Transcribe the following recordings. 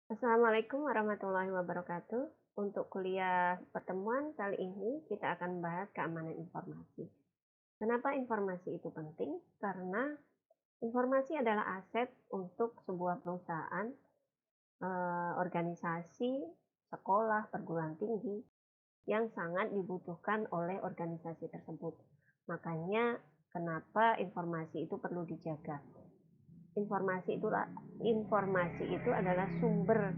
Assalamualaikum warahmatullahi wabarakatuh. Untuk kuliah pertemuan kali ini kita akan membahas keamanan informasi. Kenapa informasi itu penting? Karena informasi adalah aset untuk sebuah perusahaan, organisasi, sekolah, perguruan tinggi yang sangat dibutuhkan oleh organisasi tersebut. Makanya kenapa informasi itu perlu dijaga. Informasi itu adalah sumber,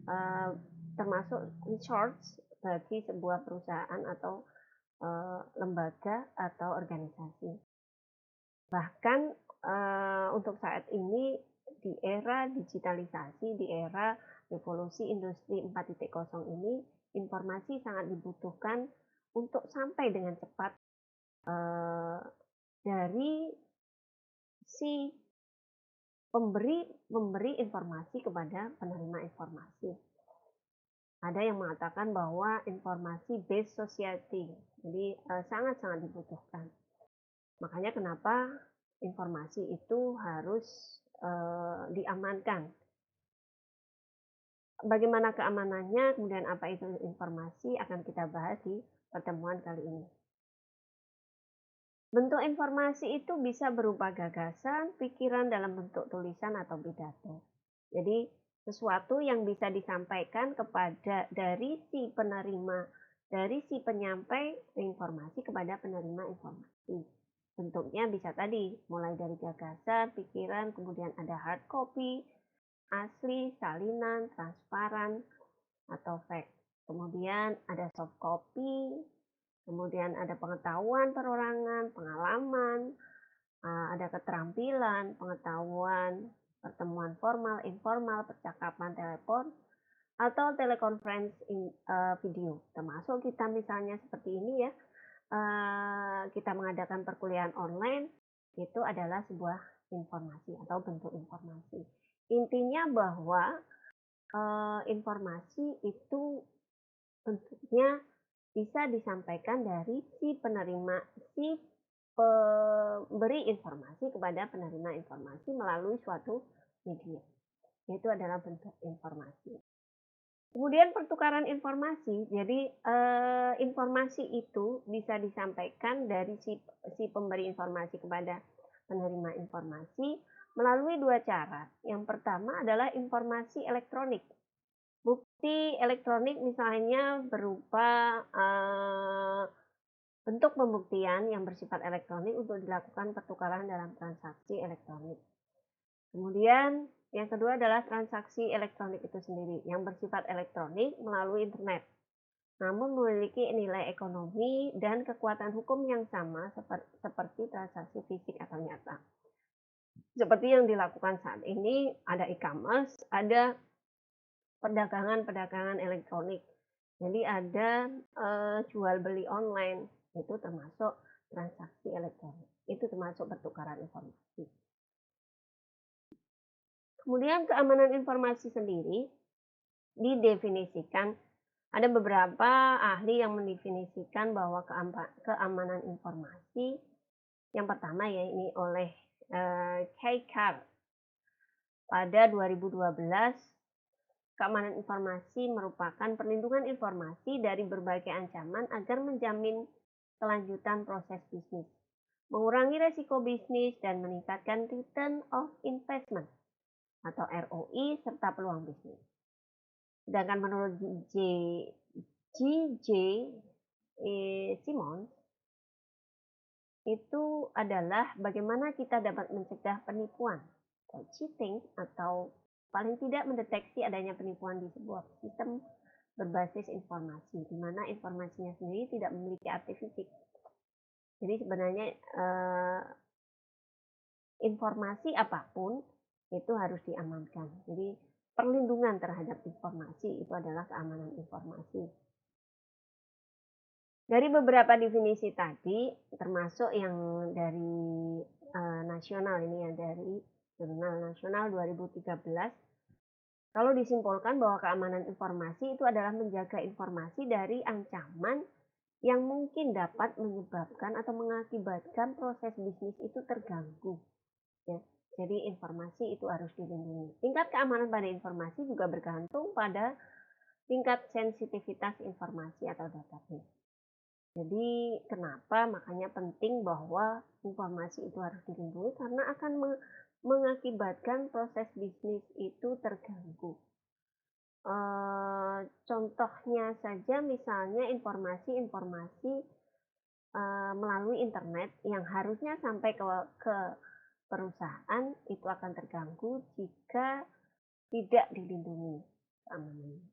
eh, termasuk resource bagi sebuah perusahaan atau lembaga atau organisasi. Bahkan untuk saat ini di era digitalisasi, di era revolusi industri 4.0 ini, informasi sangat dibutuhkan untuk sampai dengan cepat dari si pemberi informasi kepada penerima informasi. Ada yang mengatakan bahwa informasi based society, jadi sangat-sangat dibutuhkan. Makanya kenapa informasi itu harus diamankan. Bagaimana keamanannya, kemudian apa itu informasi, akan kita bahas di pertemuan kali ini. Bentuk informasi itu bisa berupa gagasan, pikiran dalam bentuk tulisan atau pidato. Jadi sesuatu yang bisa disampaikan dari si penerima, dari si penyampai informasi kepada penerima informasi. Bentuknya bisa tadi, mulai dari gagasan, pikiran, kemudian ada hard copy, asli, salinan, transparan, atau fact. Kemudian ada soft copy, kemudian ada pengetahuan perorangan, pengalaman, ada keterampilan, pengetahuan, pertemuan formal, informal, percakapan telepon, atau telekonferensi video. Termasuk kita misalnya seperti ini ya, kita mengadakan perkuliahan online, itu adalah sebuah informasi atau bentuk informasi. Intinya bahwa informasi itu bentuknya bisa disampaikan dari si penerima, si pemberi informasi kepada penerima informasi melalui suatu media. Itu adalah bentuk informasi. Kemudian pertukaran informasi, jadi informasi itu bisa disampaikan dari si pemberi informasi kepada penerima informasi melalui dua cara. Yang pertama adalah informasi elektronik. Bukti elektronik misalnya berupa bentuk pembuktian yang bersifat elektronik untuk dilakukan pertukaran dalam transaksi elektronik. Kemudian yang kedua adalah transaksi elektronik itu sendiri yang bersifat elektronik melalui internet, namun memiliki nilai ekonomi dan kekuatan hukum yang sama seperti transaksi fisik atau nyata. Seperti yang dilakukan saat ini, ada e-commerce, ada perdagangan elektronik. Jadi ada jual beli online, itu termasuk transaksi elektronik. Itu termasuk pertukaran informasi. Kemudian keamanan informasi sendiri didefinisikan, ada beberapa ahli yang mendefinisikan bahwa keamanan informasi yang pertama ya ini oleh Kay Carr pada 2012. Keamanan informasi merupakan perlindungan informasi dari berbagai ancaman agar menjamin kelanjutan proses bisnis, mengurangi resiko bisnis, dan meningkatkan return of investment atau ROI serta peluang bisnis. Sedangkan menurut G.J. Simmons, itu adalah bagaimana kita dapat mencegah penipuan atau cheating, atau paling tidak mendeteksi adanya penipuan di sebuah sistem berbasis informasi, di mana informasinya sendiri tidak memiliki arti fisik. Jadi sebenarnya informasi apapun itu harus diamankan. Jadi perlindungan terhadap informasi itu adalah keamanan informasi. Dari beberapa definisi tadi, termasuk yang dari nasional ini ya, dari Jurnal Nasional 2013, kalau disimpulkan bahwa keamanan informasi itu adalah menjaga informasi dari ancaman yang mungkin dapat menyebabkan atau mengakibatkan proses bisnis itu terganggu. Ya. Jadi informasi itu harus dilindungi. Tingkat keamanan pada informasi juga bergantung pada tingkat sensitivitas informasi atau database. Jadi kenapa makanya penting bahwa informasi itu harus dilindungi karena akan mengakibatkan proses bisnis itu terganggu. Contohnya saja misalnya informasi-informasi melalui internet yang harusnya sampai ke perusahaan itu akan terganggu jika tidak dilindungi keamanannya.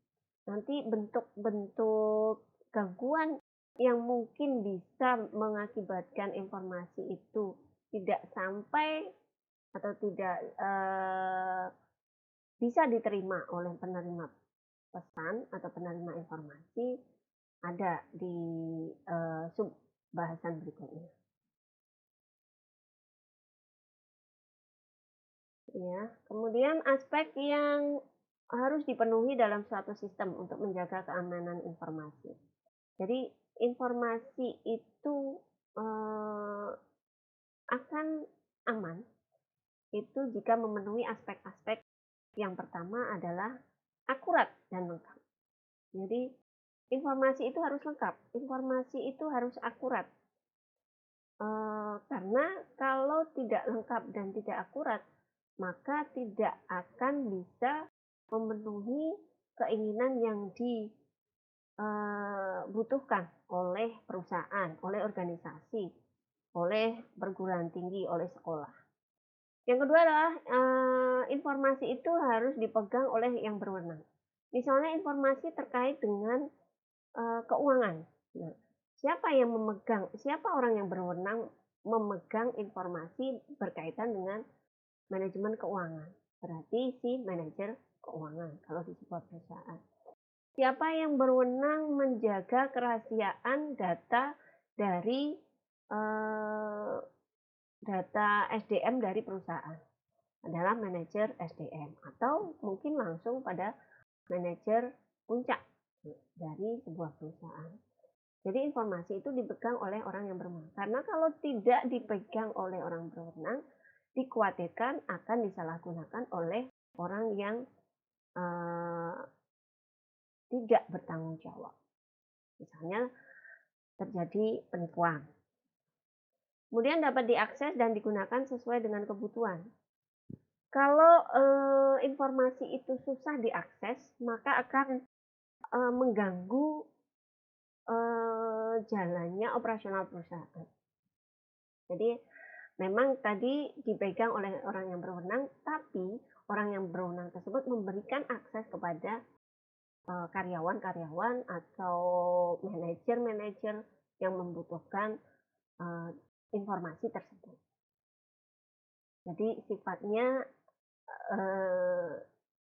Nanti bentuk-bentuk gangguan yang mungkin bisa mengakibatkan informasi itu tidak sampai atau tidak bisa diterima oleh penerima pesan atau penerima informasi ada di sub bahasan berikutnya. Ya, kemudian aspek yang harus dipenuhi dalam suatu sistem untuk menjaga keamanan informasi. Jadi informasi itu akan aman itu jika memenuhi aspek-aspek yang pertama adalah akurat dan lengkap. Jadi informasi itu harus lengkap, informasi itu harus akurat. Karena kalau tidak lengkap dan tidak akurat, maka tidak akan bisa memenuhi keinginan yang dibutuhkan oleh perusahaan, oleh organisasi, oleh perguruan tinggi, oleh sekolah. Yang kedua adalah informasi itu harus dipegang oleh yang berwenang. Misalnya informasi terkait dengan keuangan. Nah, siapa orang yang berwenang memegang informasi berkaitan dengan manajemen keuangan? Berarti si manajer keuangan kalau di sebuah perusahaan. Siapa yang berwenang menjaga kerahasiaan data dari data SDM dari perusahaan? Adalah manajer SDM atau mungkin langsung pada manajer puncak dari sebuah perusahaan. Jadi informasi itu dipegang oleh orang yang berwenang. Karena kalau tidak dipegang oleh orang berwenang, dikhawatirkan akan disalahgunakan oleh orang yang tidak bertanggung jawab. Misalnya terjadi penipuan. Kemudian dapat diakses dan digunakan sesuai dengan kebutuhan. Kalau informasi itu susah diakses, maka akan mengganggu jalannya operasional perusahaan. Jadi memang tadi dipegang oleh orang yang berwenang, tapi orang yang berwenang tersebut memberikan akses kepada karyawan-karyawan atau manajer-manajer yang membutuhkan informasi tersebut. Jadi sifatnya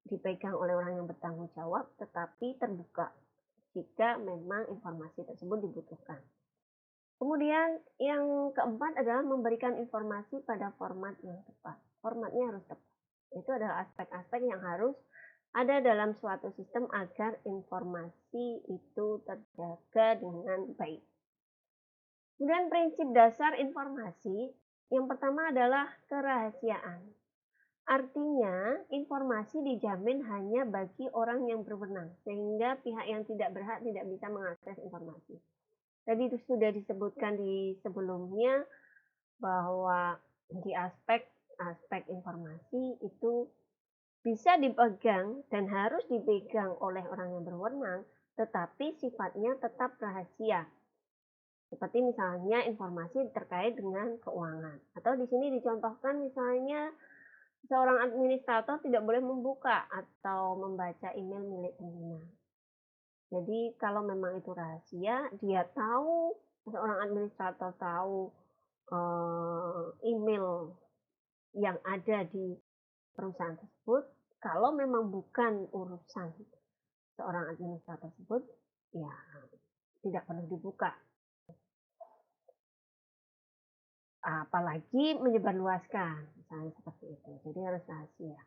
dipegang oleh orang yang bertanggung jawab, tetapi terbuka jika memang informasi tersebut dibutuhkan. Kemudian yang keempat adalah memberikan informasi pada format yang tepat. Formatnya harus tepat. Itu adalah aspek-aspek yang harus ada dalam suatu sistem agar informasi itu terjaga dengan baik. Kemudian prinsip dasar informasi yang pertama adalah kerahasiaan. Artinya informasi dijamin hanya bagi orang yang berwenang, sehingga pihak yang tidak berhak tidak bisa mengakses informasi. Tadi itu sudah disebutkan di sebelumnya bahwa di aspek informasi itu bisa dipegang dan harus dipegang oleh orang yang berwenang, tetapi sifatnya tetap rahasia. Seperti misalnya informasi terkait dengan keuangan. Atau di sini dicontohkan misalnya seorang administrator tidak boleh membuka atau membaca email milik pengguna. Jadi kalau memang itu rahasia, dia tahu, seorang administrator tahu email yang ada di perusahaan tersebut, kalau memang bukan urusan seorang administrator tersebut, ya tidak perlu dibuka. Apalagi menyebarluaskan, misalnya seperti itu. Jadi harus rahasia.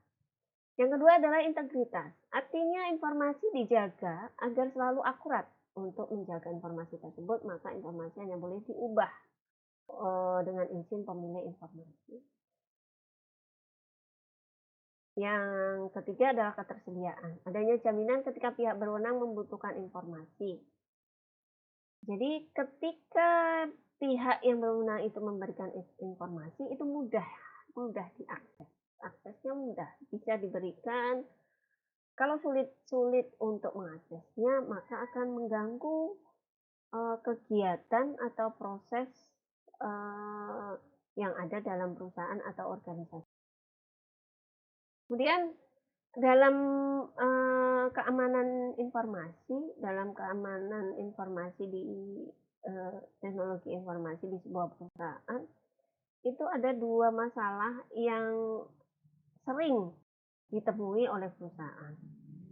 Yang kedua adalah integritas. Artinya informasi dijaga agar selalu akurat. Untuk menjaga informasi tersebut, maka informasi hanya boleh diubah dengan izin pemilik informasi. Yang ketiga adalah ketersediaan. Adanya jaminan ketika pihak berwenang membutuhkan informasi. Jadi ketika pihak yang berwenang itu memberikan informasi itu mudah diakses. Aksesnya mudah, bisa diberikan. Kalau sulit untuk mengaksesnya, maka akan mengganggu kegiatan atau proses yang ada dalam perusahaan atau organisasi. Kemudian dalam dalam keamanan informasi di teknologi informasi di sebuah perusahaan, itu ada dua masalah yang sering ditemui oleh perusahaan.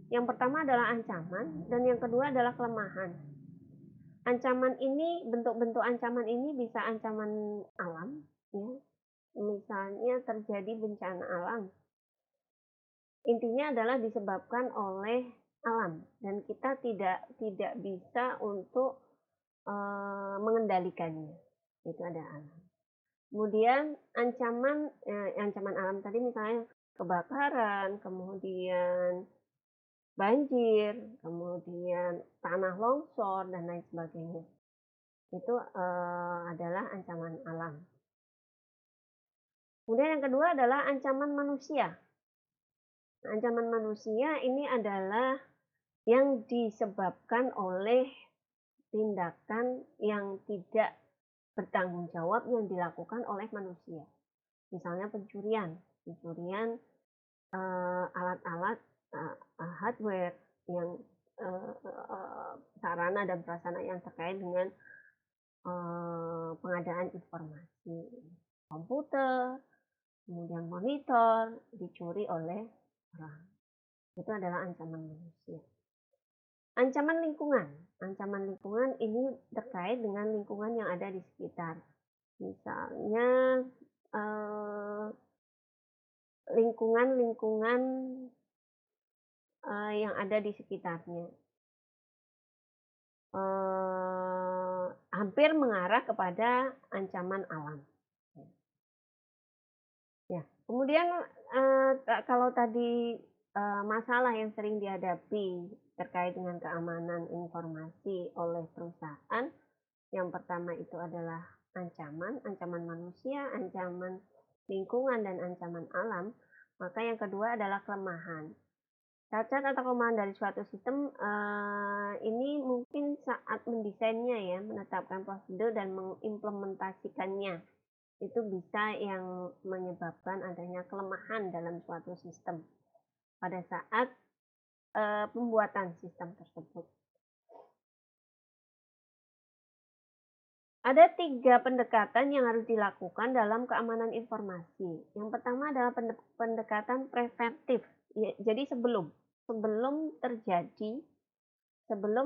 Yang pertama adalah ancaman dan yang kedua adalah kelemahan. Ancaman ini, bentuk-bentuk ancaman ini bisa ancaman alam, ya. Misalnya terjadi bencana alam. Intinya adalah disebabkan oleh alam dan kita tidak bisa untuk mengendalikannya. Itu ada alam. Kemudian ancaman alam tadi misalnya kebakaran, kemudian banjir, kemudian tanah longsor dan lain sebagainya. Itu adalah ancaman alam. Kemudian yang kedua adalah ancaman manusia. Ancaman manusia ini adalah yang disebabkan oleh tindakan yang tidak bertanggung jawab yang dilakukan oleh manusia. Misalnya pencurian alat-alat hardware yang sarana dan prasarana yang terkait dengan pengadaan informasi, komputer, kemudian monitor dicuri oleh orang. Itu adalah ancaman manusia. Ancaman lingkungan ini terkait dengan lingkungan yang ada di sekitar. Misalnya lingkungan yang ada di sekitarnya. Hampir mengarah kepada ancaman alam. Ya, kemudian kalau tadi masalah yang sering dihadapi terkait dengan keamanan informasi oleh perusahaan, yang pertama itu adalah ancaman manusia, ancaman lingkungan, dan ancaman alam. Maka yang kedua adalah kelemahan. Cacat atau kelemahan dari suatu sistem ini mungkin saat mendesainnya ya, menetapkan prosedur dan mengimplementasikannya. Itu bisa yang menyebabkan adanya kelemahan dalam suatu sistem pada saat pembuatan sistem tersebut. Ada 3 pendekatan yang harus dilakukan dalam keamanan informasi. Yang pertama adalah pendekatan preventif. Ya, jadi sebelum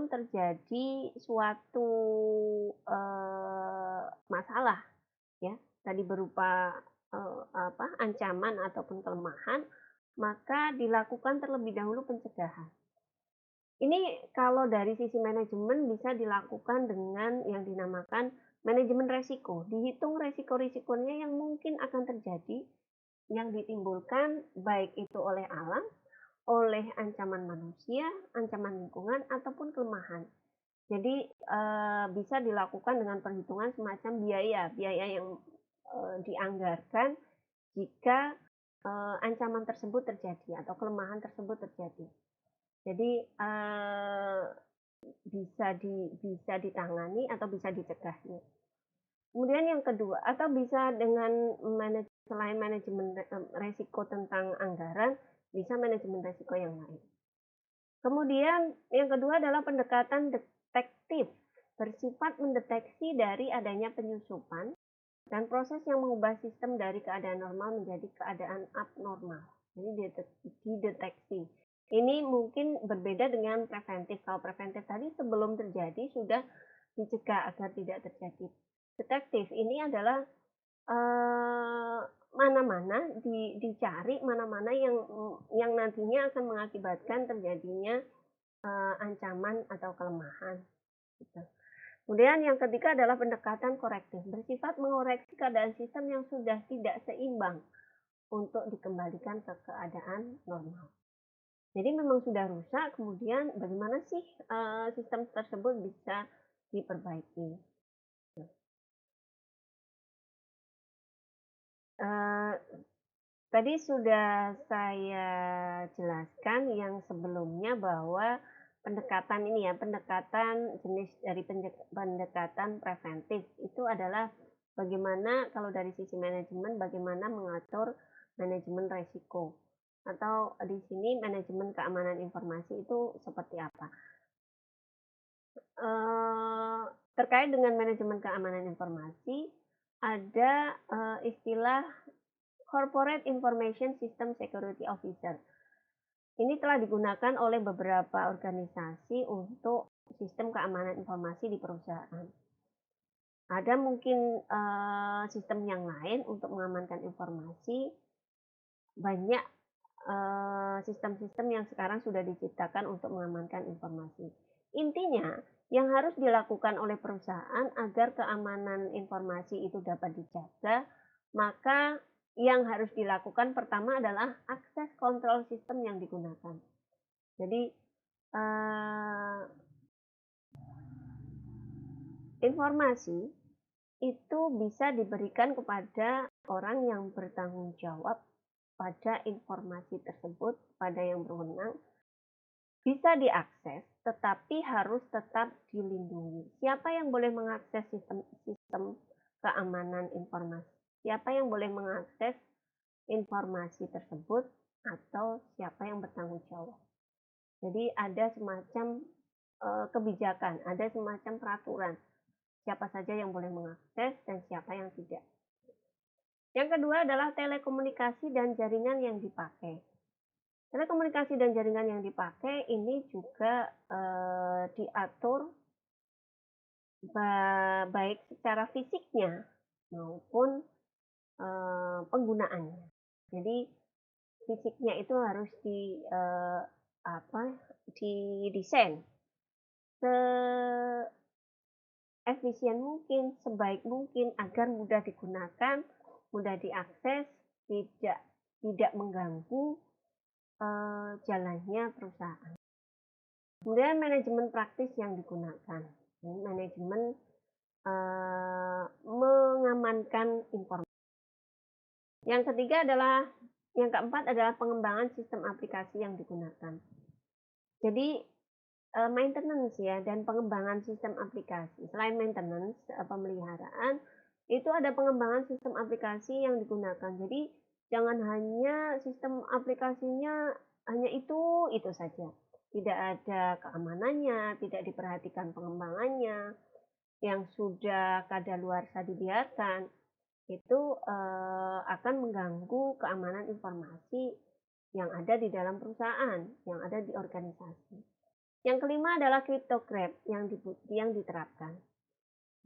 terjadi suatu masalah, ya, tadi berupa ancaman ataupun kelemahan, maka dilakukan terlebih dahulu pencegahan. Ini kalau dari sisi manajemen bisa dilakukan dengan yang dinamakan manajemen resiko. Dihitung resiko-risikonya yang mungkin akan terjadi, yang ditimbulkan baik itu oleh alam, oleh ancaman manusia, ancaman lingkungan, ataupun kelemahan. Jadi bisa dilakukan dengan perhitungan semacam biaya yang dianggarkan jika ancaman tersebut terjadi atau kelemahan tersebut terjadi. Jadi bisa ditangani atau bisa dicegahnya. Kemudian yang kedua, atau bisa dengan selain manajemen resiko tentang anggaran, bisa manajemen resiko yang lain. Kemudian yang kedua adalah pendekatan detektif, bersifat mendeteksi dari adanya penyusupan dan proses yang mengubah sistem dari keadaan normal menjadi keadaan abnormal. Jadi dideteksi. Ini mungkin berbeda dengan preventif. Kalau preventif tadi sebelum terjadi sudah dicegah agar tidak terjadi. Detektif ini adalah mana-mana dicari mana-mana yang nantinya akan mengakibatkan terjadinya ancaman atau kelemahan. Gitu. Kemudian yang ketiga adalah pendekatan korektif, bersifat mengoreksi keadaan sistem yang sudah tidak seimbang untuk dikembalikan ke keadaan normal. Jadi memang sudah rusak, kemudian bagaimana sih sistem tersebut bisa diperbaiki. Uh, Tadi sudah saya jelaskan yang sebelumnya bahwa pendekatan ini ya, pendekatan jenis dari pendekatan preventif itu adalah bagaimana kalau dari sisi manajemen bagaimana mengatur manajemen resiko atau di sini manajemen keamanan informasi itu seperti apa. Terkait dengan manajemen keamanan informasi ada istilah Corporate Information System Security Officer. Ini telah digunakan oleh beberapa organisasi untuk sistem keamanan informasi di perusahaan. Ada mungkin sistem yang lain untuk mengamankan informasi. Banyak sistem-sistem yang sekarang sudah diciptakan untuk mengamankan informasi. Intinya, yang harus dilakukan oleh perusahaan agar keamanan informasi itu dapat dijaga, maka yang harus dilakukan pertama adalah akses kontrol sistem yang digunakan. Jadi informasi itu bisa diberikan kepada orang yang bertanggung jawab pada informasi tersebut, pada yang berwenang, bisa diakses, tetapi harus tetap dilindungi. Siapa yang boleh mengakses sistem keamanan informasi? Siapa yang boleh mengakses informasi tersebut atau siapa yang bertanggung jawab? Jadi ada semacam kebijakan, ada semacam peraturan. Siapa saja yang boleh mengakses dan siapa yang tidak. Yang kedua adalah telekomunikasi dan jaringan yang dipakai. Telekomunikasi dan jaringan yang dipakai ini juga diatur baik secara fisiknya maupun penggunaannya. Jadi fisiknya itu harus didesain seefisien mungkin, sebaik mungkin agar mudah digunakan, mudah diakses, tidak mengganggu jalannya perusahaan. Kemudian manajemen praktis yang digunakan, manajemen mengamankan informasi. Yang keempat adalah pengembangan sistem aplikasi yang digunakan. Jadi maintenance ya dan pengembangan sistem aplikasi. Selain maintenance, pemeliharaan, itu ada pengembangan sistem aplikasi yang digunakan. Jadi jangan hanya sistem aplikasinya hanya itu saja. Tidak ada keamanannya, tidak diperhatikan pengembangannya, yang sudah kadaluarsa dibiarkan, itu akan mengganggu keamanan informasi yang ada di dalam perusahaan, yang ada di organisasi. Yang kelima adalah cryptograph yang diterapkan.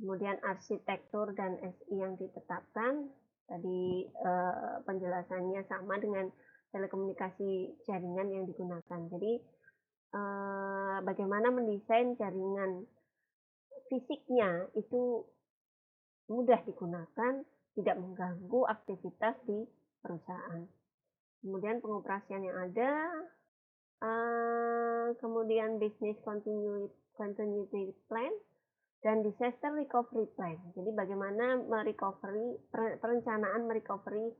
Kemudian arsitektur dan SI yang ditetapkan. Tadi penjelasannya sama dengan telekomunikasi jaringan yang digunakan. Jadi bagaimana mendesain jaringan fisiknya itu mudah digunakan, tidak mengganggu aktivitas di perusahaan. Kemudian pengoperasian yang ada, kemudian business continuity plan dan disaster recovery plan. Jadi bagaimana perencanaan merecovery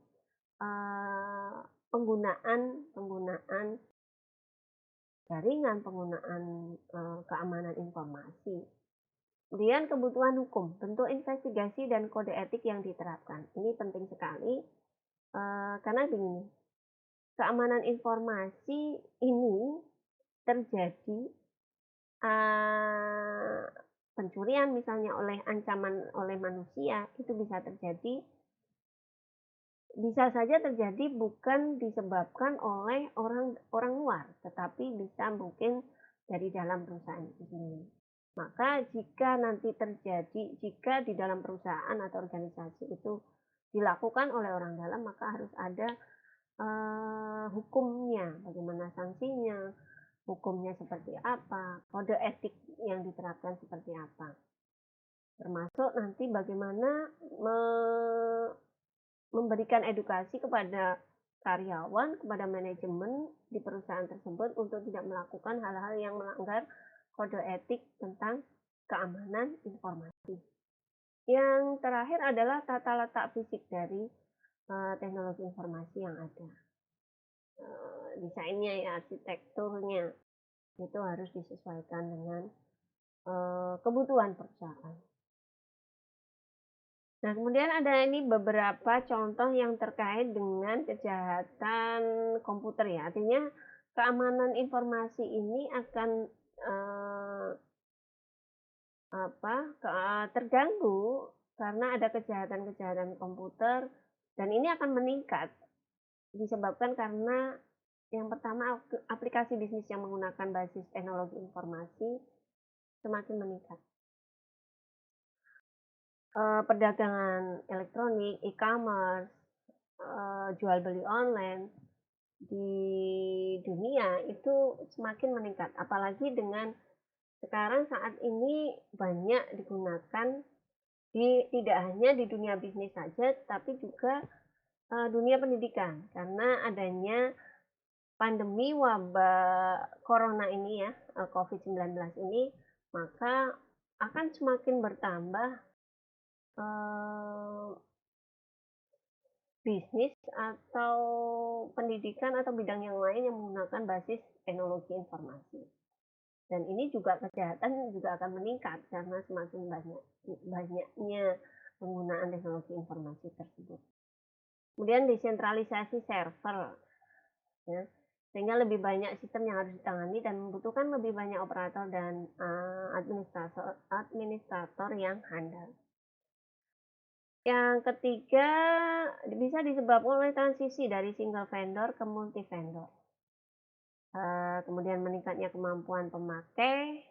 penggunaan jaringan, penggunaan keamanan informasi. Kemudian kebutuhan hukum, bentuk investigasi dan kode etik yang diterapkan. Ini penting sekali karena begini, keamanan informasi ini terjadi pencurian misalnya oleh ancaman oleh manusia, itu bisa saja terjadi bukan disebabkan oleh orang luar, tetapi bisa mungkin dari dalam perusahaan itu sendiri. Maka jika di dalam perusahaan atau organisasi itu dilakukan oleh orang dalam, maka harus ada hukumnya, bagaimana sanksinya, hukumnya seperti apa, kode etik yang diterapkan seperti apa. Termasuk nanti bagaimana memberikan edukasi kepada karyawan kepada manajemen di perusahaan tersebut untuk tidak melakukan hal-hal yang melanggar kode etik tentang keamanan informasi. Yang terakhir adalah tata letak fisik dari teknologi informasi yang ada. Desainnya ya, arsitekturnya itu harus disesuaikan dengan kebutuhan perusahaan. Nah, kemudian ada ini beberapa contoh yang terkait dengan kejahatan komputer ya. Artinya keamanan informasi ini akan terganggu karena ada kejahatan-kejahatan komputer, dan ini akan meningkat disebabkan karena yang pertama, aplikasi bisnis yang menggunakan basis teknologi informasi semakin meningkat. Perdagangan elektronik, e-commerce, jual beli online di dunia itu semakin meningkat. Apalagi dengan sekarang saat ini banyak digunakan tidak hanya di dunia bisnis saja, tapi juga dunia pendidikan. Karena adanya pandemi wabah corona ini ya, COVID-19 ini, maka akan semakin bertambah bisnis atau pendidikan atau bidang yang lain yang menggunakan basis teknologi informasi. Dan ini juga kejahatan juga akan meningkat karena semakin banyaknya penggunaan teknologi informasi tersebut. Kemudian desentralisasi server, ya, sehingga lebih banyak sistem yang harus ditangani dan membutuhkan lebih banyak operator dan administrator yang handal. Yang ketiga, bisa disebabkan oleh transisi dari single vendor ke multi vendor. Kemudian meningkatnya kemampuan pemakai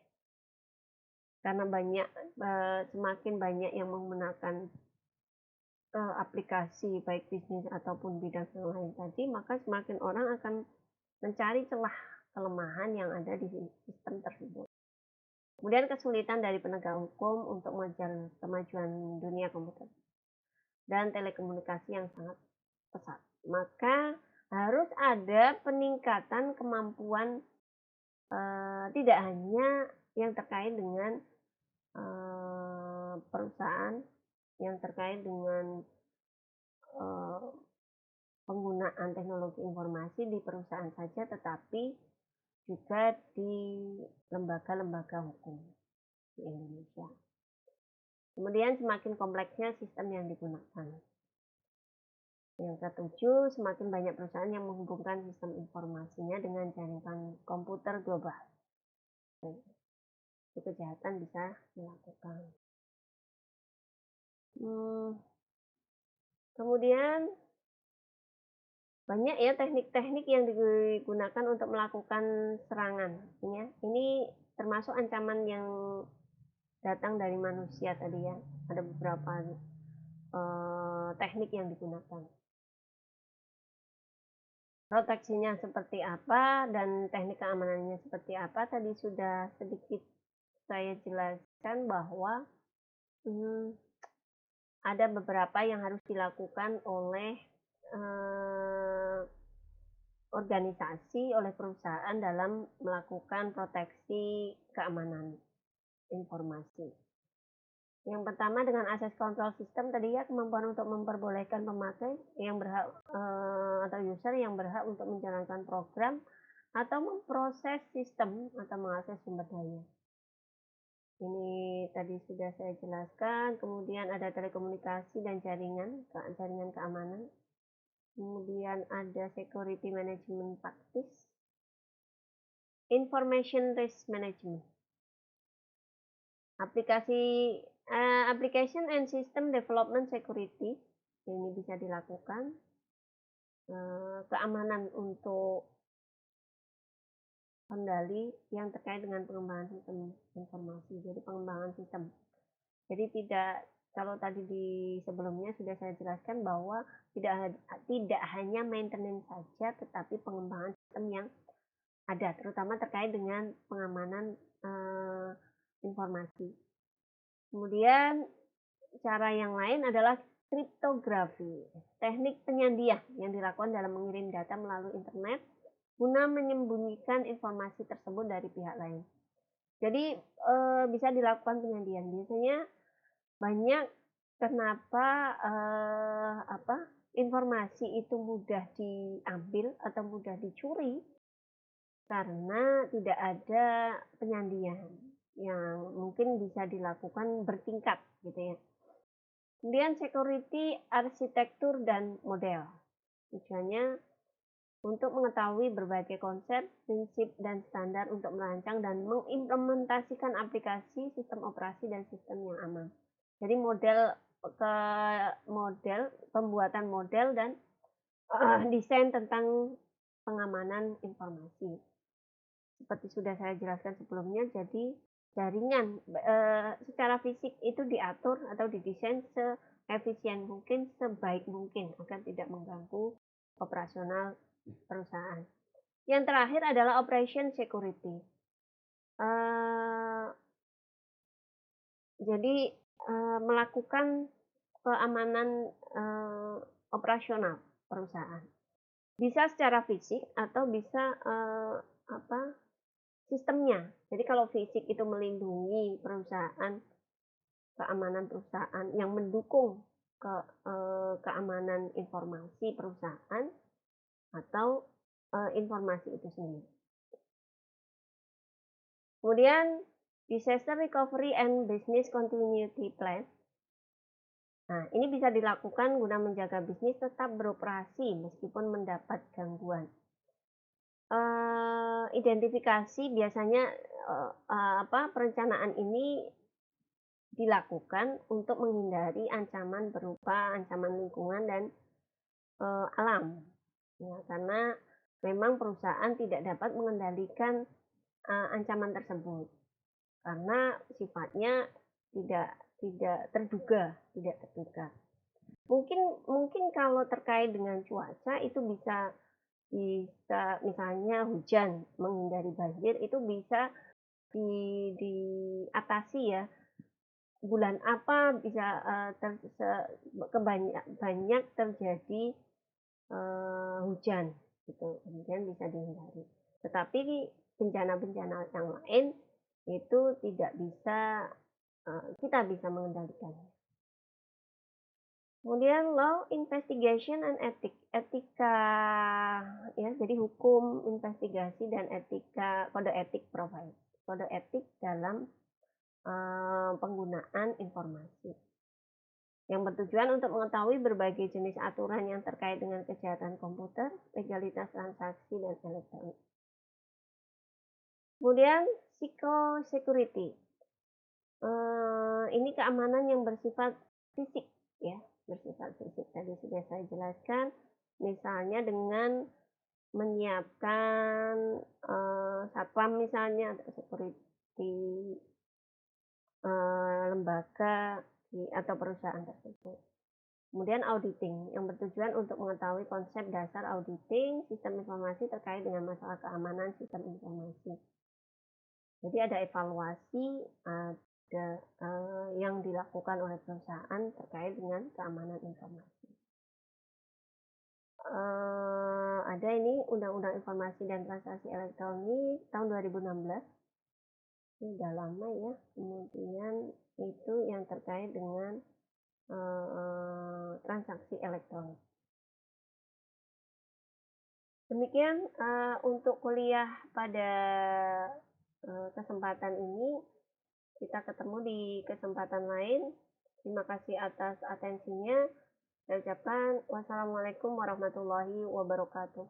karena semakin banyak yang menggunakan aplikasi baik bisnis ataupun bidang yang lain tadi, maka semakin orang akan mencari celah kelemahan yang ada di sistem tersebut. Kemudian kesulitan dari penegak hukum untuk mengejar kemajuan dunia komputer dan telekomunikasi yang sangat pesat. Maka harus ada peningkatan kemampuan tidak hanya yang terkait dengan perusahaan, yang terkait dengan penggunaan teknologi informasi di perusahaan saja, tetapi juga di lembaga-lembaga hukum di Indonesia. Kemudian semakin kompleksnya sistem yang digunakan. Yang ketujuh, semakin banyak perusahaan yang menghubungkan sistem informasinya dengan jaringan komputer global. Itu kejahatan bisa dilakukan. Kemudian banyak ya teknik-teknik yang digunakan untuk melakukan serangan. Ini termasuk ancaman yang datang dari manusia tadi ya. Ada beberapa teknik yang digunakan. Proteksinya seperti apa dan teknik keamanannya seperti apa tadi sudah sedikit saya jelaskan bahwa ada beberapa yang harus dilakukan oleh organisasi, oleh perusahaan dalam melakukan proteksi keamanan informasi. Yang pertama dengan access control system tadi ya, kemampuan untuk memperbolehkan pemakai yang berhak atau user yang berhak untuk menjalankan program atau memproses sistem atau mengakses sumber daya. Ini tadi sudah saya jelaskan. Kemudian ada telekomunikasi dan jaringan keamanan. Kemudian ada security management practice, information risk management, application and system development security, ini bisa dilakukan. Keamanan untuk kendali yang terkait dengan pengembangan sistem informasi, jadi pengembangan sistem. Jadi tidak, kalau tadi di sebelumnya sudah saya jelaskan bahwa tidak hanya maintenance saja, tetapi pengembangan sistem yang ada, terutama terkait dengan pengamanan informasi. Kemudian cara yang lain adalah kriptografi, teknik penyandian yang dilakukan dalam mengirim data melalui internet guna menyembunyikan informasi tersebut dari pihak lain. Jadi bisa dilakukan penyandian. Biasanya banyak kenapa informasi itu mudah diambil atau mudah dicuri karena tidak ada penyandian yang mungkin bisa dilakukan bertingkat gitu ya. Kemudian security, arsitektur, dan model. Tujuannya untuk mengetahui berbagai konsep, prinsip, dan standar untuk merancang dan mengimplementasikan aplikasi, sistem operasi, dan sistem yang aman. Jadi pembuatan model dan desain tentang pengamanan informasi. Seperti sudah saya jelaskan sebelumnya, jadi jaringan secara fisik itu diatur atau didesain seefisien mungkin, sebaik mungkin agar tidak mengganggu operasional perusahaan. Yang terakhir adalah operation security. Jadi melakukan keamanan operasional perusahaan. Bisa secara fisik atau bisa sistemnya. Jadi kalau fisik itu melindungi perusahaan, keamanan perusahaan yang mendukung keamanan informasi perusahaan atau informasi itu sendiri. Kemudian disaster recovery and business continuity plan. Nah, ini bisa dilakukan guna menjaga bisnis tetap beroperasi meskipun mendapat gangguan. Identifikasi biasanya perencanaan ini dilakukan untuk menghindari ancaman berupa ancaman lingkungan dan alam. Ya, karena memang perusahaan tidak dapat mengendalikan ancaman tersebut karena sifatnya tidak terduga. Mungkin kalau terkait dengan cuaca itu bisa misalnya hujan, menghindari banjir itu bisa diatasi ya. Bulan apa bisa banyak terjadi hujan gitu, kemudian bisa dihindari. Tetapi bencana-bencana yang lain itu tidak bisa kita bisa mengendalikannya. Kemudian law, investigation, and etika ya, jadi hukum, investigasi, dan etika, kode etik dalam penggunaan informasi yang bertujuan untuk mengetahui berbagai jenis aturan yang terkait dengan kejahatan komputer, legalitas transaksi, dan elektronik. Kemudian psychosecurity, ini keamanan yang bersifat fisik ya, tadi sudah saya jelaskan, misalnya dengan menyiapkan satpam misalnya atau security lembaga atau perusahaan tersebut. Kemudian auditing yang bertujuan untuk mengetahui konsep dasar auditing sistem informasi terkait dengan masalah keamanan sistem informasi. Jadi ada evaluasi, ada yang dilakukan oleh perusahaan terkait dengan keamanan informasi. Ada ini Undang-Undang Informasi dan Transaksi Elektronik tahun 2016. Ini udah lama ya. Kemudian itu yang terkait dengan transaksi elektronik. Demikian untuk kuliah pada kesempatan ini. Kita ketemu di kesempatan lain. Terima kasih atas atensinya. Saya ucapkan wassalamualaikum warahmatullahi wabarakatuh.